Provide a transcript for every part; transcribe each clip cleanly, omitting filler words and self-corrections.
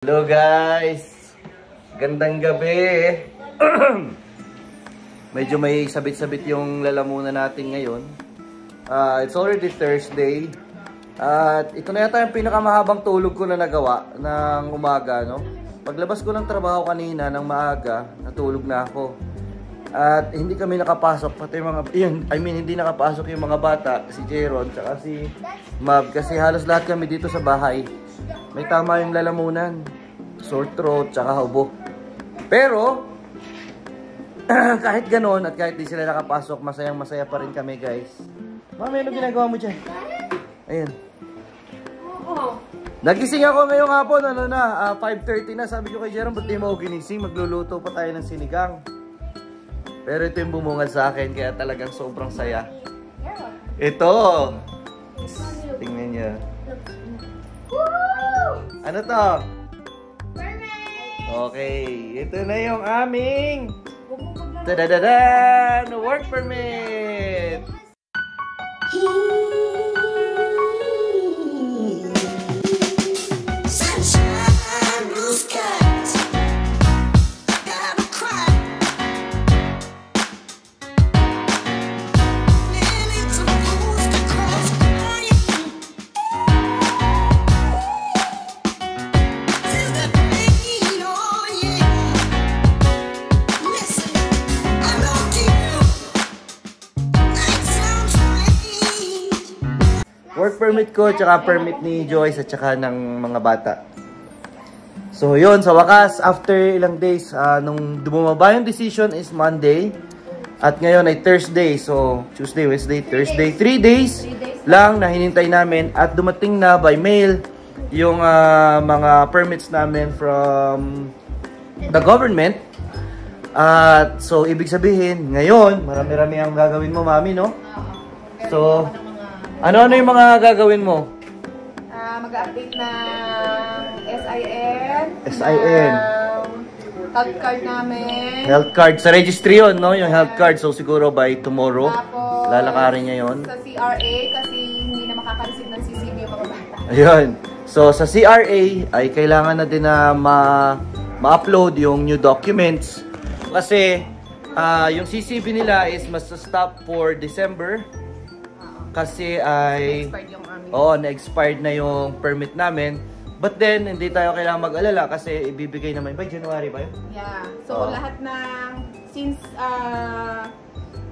Hello guys! Gandang gabi! Medyo may sabit-sabit yung lalamunan natin ngayon. It's already Thursday. At ito na yata yung pinakamahabang tulog ko na nagawa ng umaga, no? Paglabas ko ng trabaho kanina ng maaga, natulog na ako. At hindi kami nakapasok, pati hindi nakapasok yung mga bata, si Jeron, tsaka si Mab, kasi halos lahat kami dito sa bahay. May tama yung lalamunan, sore throat, tsaka ubo. Pero, kahit ganon at kahit di sila nakapasok, masayang-masaya pa rin kami, guys. Mami, ano ginagawa mo dyan? Ayan. Nagising ako ngayong hapon, 5:30 na. Sabi ko kay Jerome, ba't di mo ako ginising? Magluluto pa tayo ng sinigang. Pero ito yung bumungad sa akin, kaya talagang sobrang saya. Ito! Tingnan niyo. Ano to? Okay, ito na yung aming tadadadan! Work permit! Sunshine, blue skies. I gotta cry. Nearly supposed to cross crying. Since the pain, oh yeah. Listen, I love you. That sounds strange. Work permit ko, tsaka permit ni Joyce at tsaka ng mga bata. So yun, sa wakas, after ilang days, nung bumaba yung decision is Monday. At ngayon ay Thursday. So Tuesday, Wednesday, Thursday. 3 days lang na hinintay namin. At dumating na by mail yung mga permits namin from the government. At so ibig sabihin, ngayon, marami-rami ang gagawin mo, Mami, no? So, ano-ano yung mga gagawin mo? Mag-update ng SIN. SIN. Health card namin. Health card. Sa registry yun, no? Yung health card. So, siguro by tomorrow, Tapos, lalakarin niya yun. sa CRA, kasi hindi na makaka-receive ng CCB yung mga bata. Ayun. So, sa CRA, ay kailangan na din na ma-upload yung new documents. Kasi, yung CCB nila is must-stop for December. Kasi ay Expired yung amin. na-expired na yung permit namin. But then, hindi tayo kailangan mag-alala kasi ibibigay naman by January ba yun? Yeah. So, lahat ng, since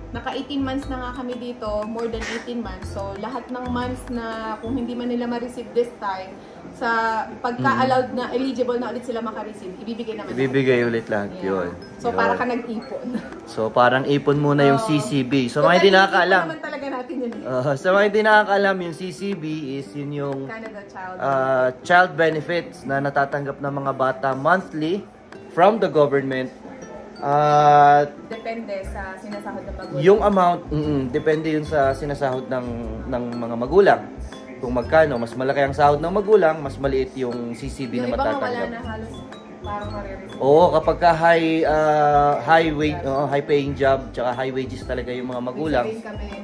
naka 18 months na nga kami dito, more than 18 months. So, lahat ng months na kung hindi man nila ma-receive this time, sa pagka-allowed na, eligible na ulit sila maka-receive, ibibigay naman. Ibibigay ulit lahat yun. So, para ka nag-ipon. So, parang ipon muna yung CCB. So, mga hindi nakakaalam. naman talaga natin yun. So, mga hindi nakakaalam, yung CCB is yun yung Canada Child. child benefits na natatanggap ng mga bata monthly from the government. Depende sa sinasahod ng magulang. Yung amount, depende yun sa sinasahod ng mga magulang. Kung magkano, mas malaki ang sahod ng magulang, mas maliit yung CCB na yung iba nga wala matatanggap. na halos parang marireceive. Oo, kapag ka high paying job, tsaka high wages talaga yung mga magulang. Sabihin kami,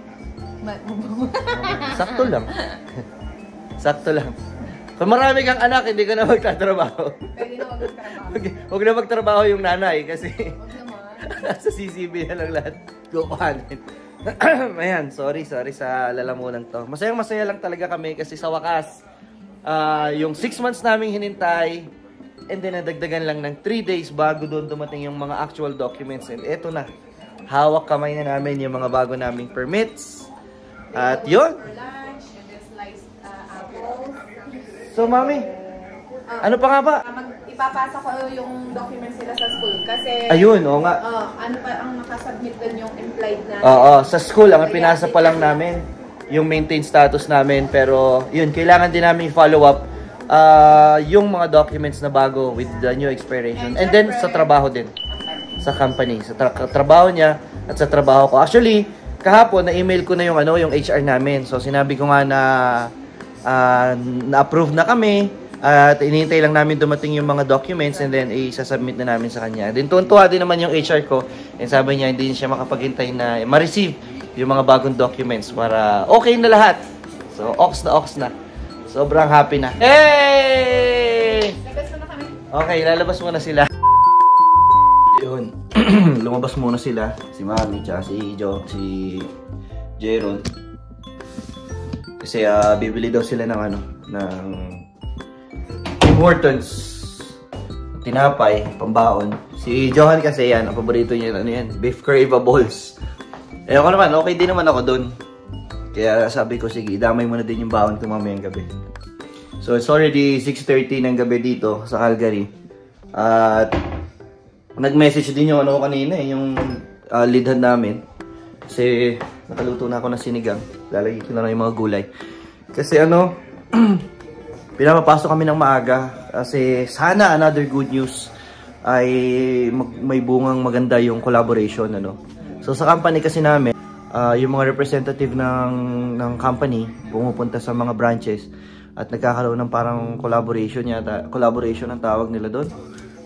Sakto lang. Sakto lang. Kung marami kang anak, hindi ka na magtatrabaho. pwede na magtrabaho. Huwag na magtrabaho yung nanay kasi Huwag naman. sa CCB na lang lahat kukuhanin. Ayan, sorry sa lalamunan to. Masayang-masaya lang talaga kami kasi sa wakas, yung 6 months naming hinintay, and then nadagdagan lang ng 3 days bago doon dumating yung mga actual documents. And eto na, hawak kamay na namin yung mga bago naming permits. At yun. For lunch, and then sliced apples. So, Mami, ano pa nga ba? Ipapasa ko yung documents nila sa school kasi Ayun, oo nga. ano pa ang nakasubmit dun yung implied na. Oo, sa school, ang pinasa pa lang namin yung maintain status namin. Pero, yun, kailangan din namin follow up yung mga documents na bago with the new expiration. And then, sa trabaho din. Sa company. Sa trabaho niya at sa trabaho ko. Actually, kahapon, na-email ko na yung HR namin. So, sinabi ko nga na na-approve na kami. At inihintay lang namin dumating yung mga documents and then i-submit na namin sa kanya. Then tuwan-tuwa din naman yung HR ko. And sabi niya hindi siya makapaghintay na ma-receive yung mga bagong documents para okay na lahat. So, ox na. Sobrang happy na. Hey! Nag-gusto na kami. Okay, lalabas muna sila. Yun. Lumabas muna sila. Si Mami, tsaka si Jeron. Kasi bibili daw sila ng ng Tim Hortons tinapay, pambaon. Si Johan kasi yan, ang paborito niya beef curry balls. Eh ako naman, okay din naman ako dun. Kaya sabi ko, sige, damay mo na din yung baon ko mamayang gabi. So it's already 6:30 ng gabi dito sa Calgary. At nag-message din yung kanina, yung leadhan namin. Kasi nakaluto na ako ng sinigang. Lalagay ko na lang yung mga gulay. Kasi pinapapasok kami ng maaga. Kasi sana another good news ay may bungang maganda yung collaboration. So sa company kasi namin, yung mga representative ng company pumupunta sa mga branches at nagkakaroon ng parang collaboration ang tawag nila doon.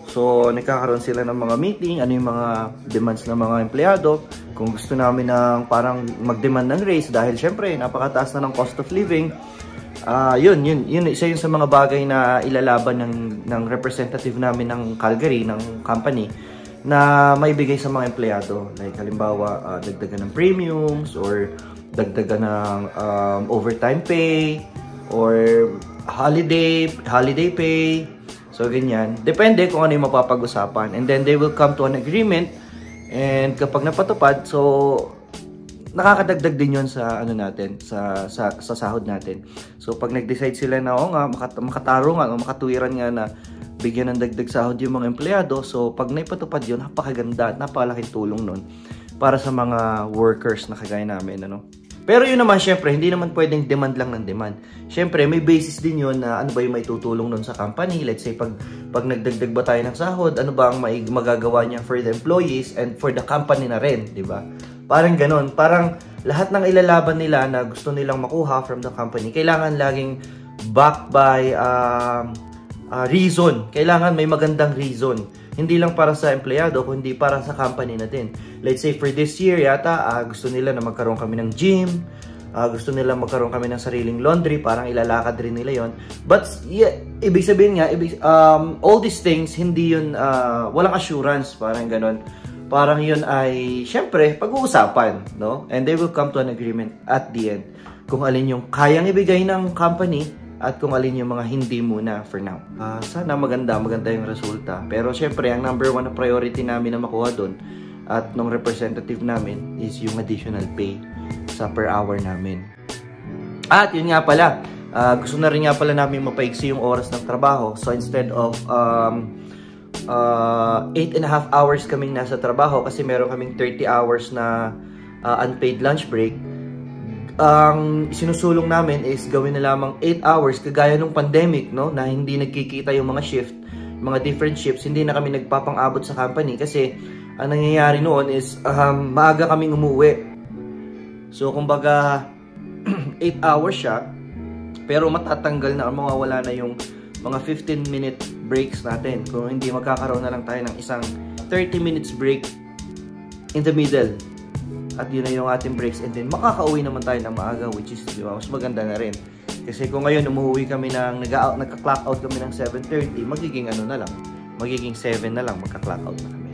So, nagkakaroon sila ng mga meeting, ano yung mga demands ng mga empleyado. Kung gusto namin ng parang mag-demand ng raise dahil syempre, napakataas na ng cost of living. Yun, isa yun sa mga bagay na ilalaban ng representative namin ng Calgary, ng company, na maibigay sa mga empleyado. Like, halimbawa, dagdagan ng premiums or dagdagan ng overtime pay or holiday pay. So, ganyan. Depende kung ano yung mapapag-usapan. And then, they will come to an agreement. And kapag napatupad, so, nakakadagdag din yun sa, natin, sa sahod natin. So, pag nag-decide sila na, makatarungan o makatuwiran nga na bigyan ng dagdag sahod yung mga empleyado. So, pag naipatupad yun, napakaganda at napakalaking tulong nun para sa mga workers na kagaya namin, Pero yun naman, syempre, hindi naman pwedeng demand lang ng demand. Syempre, may basis din yun na ano ba yung may tutulong nun sa company. Let's say, pag nagdagdag ba tayo ng sahod, ano ba ang magagawa niya for the employees and for the company na rin, di ba? Parang ganun. Parang lahat ng ilalaban nila na gusto nilang makuha from the company, kailangan laging backed by reason. Kailangan may magandang reason. Hindi lang para sa empleyado, kundi para sa company natin. Let's say for this year yata, gusto nila na magkaroon kami ng gym, gusto nila magkaroon kami ng sariling laundry, parang ilalakad rin nila yon. But yeah, ibig sabihin nga, all these things, hindi yun, walang assurance, parang ganon. Parang yun ay, syempre, pag-uusapan, no? And they will come to an agreement at the end. Kung alin yung kayang ibigay ng company, at kung alin yung mga hindi muna for now. Sana maganda yung resulta. Pero syempre, ang number one na priority namin na makuha doon at nung representative namin is yung additional pay sa per hour namin. At yun nga pala, gusto na rin nga pala namin mapaigsi yung oras ng trabaho. So instead of 8.5 hours kaming nasa trabaho kasi meron kaming 30 hours na unpaid lunch break, ang sinusulong namin is gawin na lamang 8 hours kagaya nung pandemic, no, na hindi nagkikita yung mga shift, mga different shifts, hindi na kami nagpapang-abot sa company kasi ang nangyayari noon is maaga kaming umuwi. So kumbaga 8 hours siya pero matatanggal na, mawawala na yung mga 15-minute breaks natin. Kung hindi, magkakaroon na lang tayo ng isang 30 minutes break in the middle. At yun na yung ating breaks, and then makakauwi naman tayo ng maaga, which is, di ba, mas maganda na rin. Kasi kung ngayon umuwi kami nagka-clock out kami ng 7:30, magiging magiging 7 na lang, magka-clock out na kami.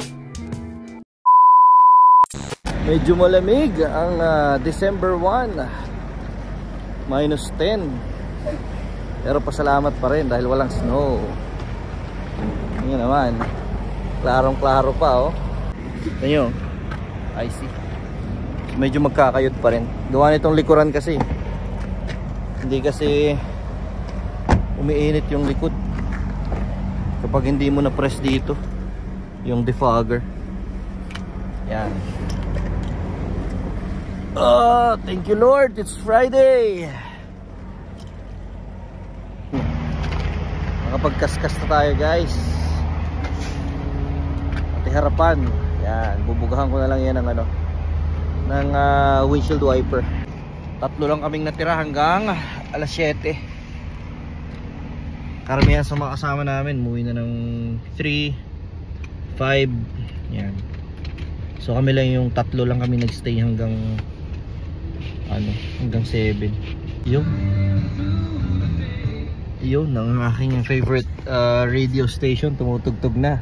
Medyo malamig ang December 1, -10. Pero pasalamat pa rin dahil walang snow. Yun naman, klarong-klaro pa, oh. Ito nyo, I see. Medyo magkakayot pa rin. Gawa nitong likuran kasi. Hindi kasi umiinit yung likod kapag hindi mo na-press dito yung defogger. Yan. Thank you Lord, it's Friday. Makapagkaskas na tayo guys. Pati harapan. Yan, bubugahan ko na lang yan ng ng windshield wiper. 3 lang kaming natira hanggang alas 7. Karamihan sa mga kasama namin umuwi na ng 3, 5. Yan. So kami lang yung 3 lang kami nagstay hanggang hanggang 7. Yun, ang aking favorite radio station tumutugtog na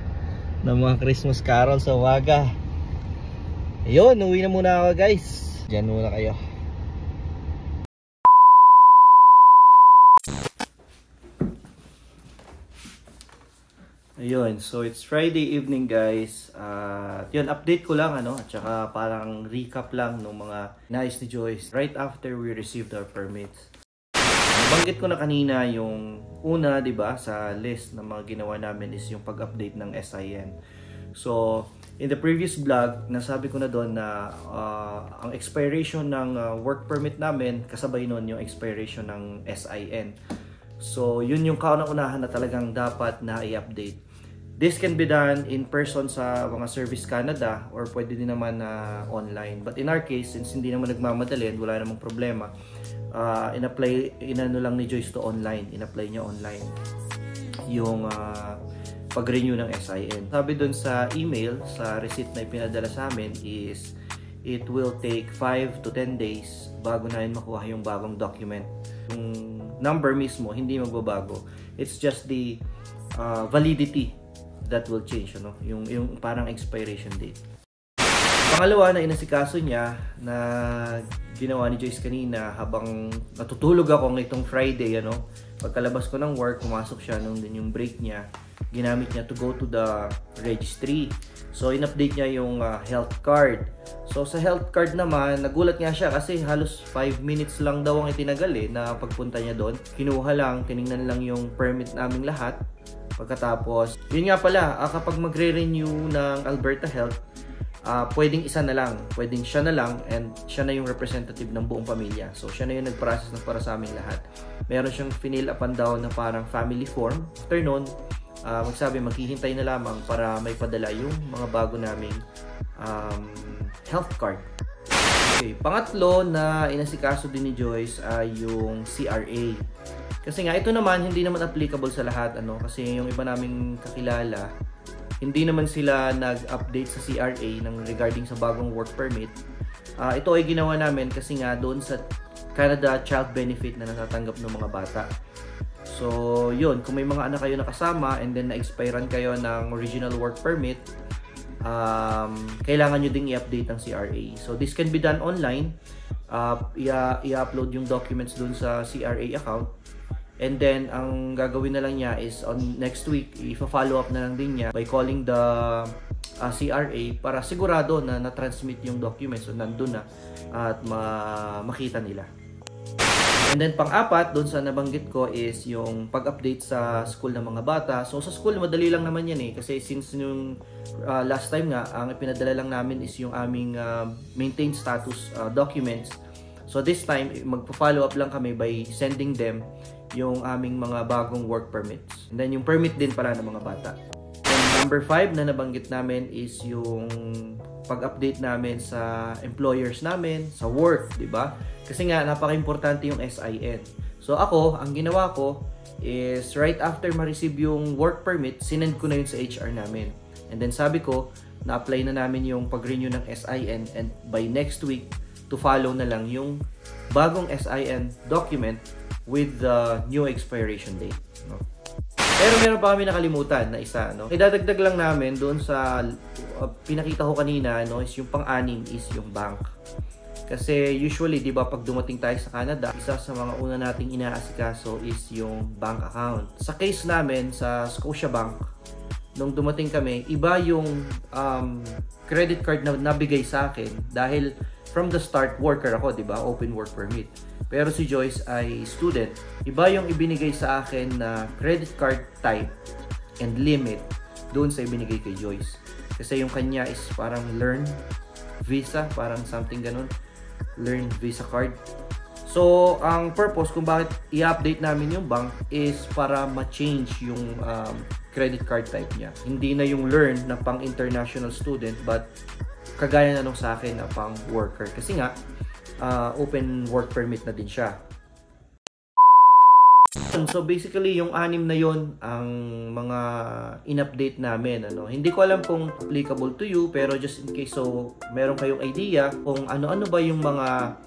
ng mga Christmas carol sa umaga. Ayun, uwi na muna ako guys. Diyan muna kayo. Ayun, so it's Friday evening guys. Yun, update ko lang at saka parang recap lang ng mga nais ni Joyce right after we received our permits. Nabanggit ko na kanina yung una, 'di ba, sa list ng mga ginawa namin is yung pag-update ng SIN. So, in the previous vlog, nasabi ko na doon na ang expiration ng work permit namin, kasabay noon yung expiration ng SIN. So, yun yung kauna-unahan na talagang dapat na i-update. This can be done in person sa mga Service Canada or pwede din naman online. But in our case, since hindi naman nagmamadali, wala namang problema, inano lang ni Joyce to online. In-apply niya online yung pag-renew ng SIN. Sabi dun sa email, sa receipt na ipinadala sa amin is it will take 5 to 10 days bago namin makuha yung bagong document. Yung number mismo, hindi magbabago. It's just the validity that will change, yung parang expiration date. Pangalawa na inasikaso niya na ginawa ni Joyce kanina habang natutulog ako ngayong Friday, pagkalabas ko ng work, pumasok siya nung din yung break niya, ginamit niya to go to the registry. So in-update niya yung health card. So sa health card naman, nagulat nga siya kasi halos 5 minutes lang daw ang itinagal na pagpunta niya doon. Kinuha lang, tiningnan lang yung permit naming lahat. Pagkatapos, yun nga pala, kapag magre-renew ng Alberta Health, pwedeng isa na lang, pwedeng siya na lang, and siya na yung representative ng buong pamilya. So siya na yung nag-process na para sa aming lahat. Meron siyang fill up and down na parang family form. After nun, magsabi maghihintay na lamang para may padala yung mga bago naming health card. Okay, pangatlo na inasikaso din ni Joyce ay yung CRA. Kasi nga ito naman hindi naman applicable sa lahat, kasi yung iba naming kakilala, hindi naman sila nag-update sa CRA ng regarding sa bagong work permit. Ito ay ginawa namin kasi nga doon sa Canada Child Benefit na natatanggap ng mga bata. So, yun, kung may mga anak kayo nakasama and then na-expirean kayo ng original work permit, kailangan nyo ding i-update ang CRA. So, this can be done online. I-upload yung documents dun sa CRA account. And then, ang gagawin na lang niya is on next week, i-follow up na lang din niya by calling the CRA para sigurado na na-transmit yung documents. So, nandun na at makita nila. And then pang-apat, doon sa nabanggit ko is yung pag-update sa school ng mga bata. So sa school, madali lang naman yan kasi since yung last time nga, ang ipinadala lang namin is yung aming maintained status documents. So this time, magpa-follow up lang kami by sending them yung aming mga bagong work permits. And then yung permit din para ng mga bata. And number 5 na nabanggit namin is yung pag-update namin sa employers namin, sa work, di ba? Kasi nga, napaka-importante yung SIN. So ako, ang ginawa ko is right after ma-receive yung work permit, sinend ko na yun sa HR namin. And then sabi ko, na-apply na namin yung pag-renew ng SIN and by next week, to follow na lang yung bagong SIN document with the new expiration date. Pero meron pa kami nakalimutan na isa. Idadagdag lang namin doon sa pinakita ko kanina, is yung pang-anim is yung bank. Kasi usually, di ba, pag dumating tayo sa Canada, isa sa mga una nating inaasikaso is yung bank account. Sa case namin, sa Scotiabank, nung dumating kami, iba yung credit card na nabigay sa akin dahil from the start, worker ako, di ba? Open work permit. Pero si Joyce ay student. Iba yung ibinigay sa akin na credit card type and limit doon sa ibinigay kay Joyce. Kasi yung kanya is parang Learn Visa, parang something ganun. Learn Visa card. So, ang purpose kung bakit i-update namin yung bank is para ma-change yung credit card type niya. Hindi na yung Learn na pang international student but kagaya na nung sa akin na pang worker. Kasi nga, open work permit na din siya. So basically, yung 6 na yon ang mga in-update namin. Hindi ko alam kung applicable to you, pero just in case, so meron kayong idea kung ano-ano ba yung mga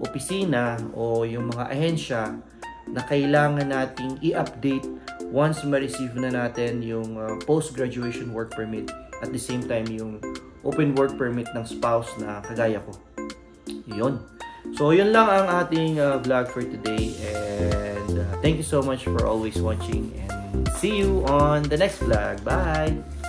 opisina o yung mga ahensya na kailangan nating i-update once ma-receive na natin yung post-graduation work permit at the same time yung open work permit ng spouse na kagaya ko. Yun. So, yun lang ang ating vlog for today, and thank you so much for always watching, and see you on the next vlog. Bye!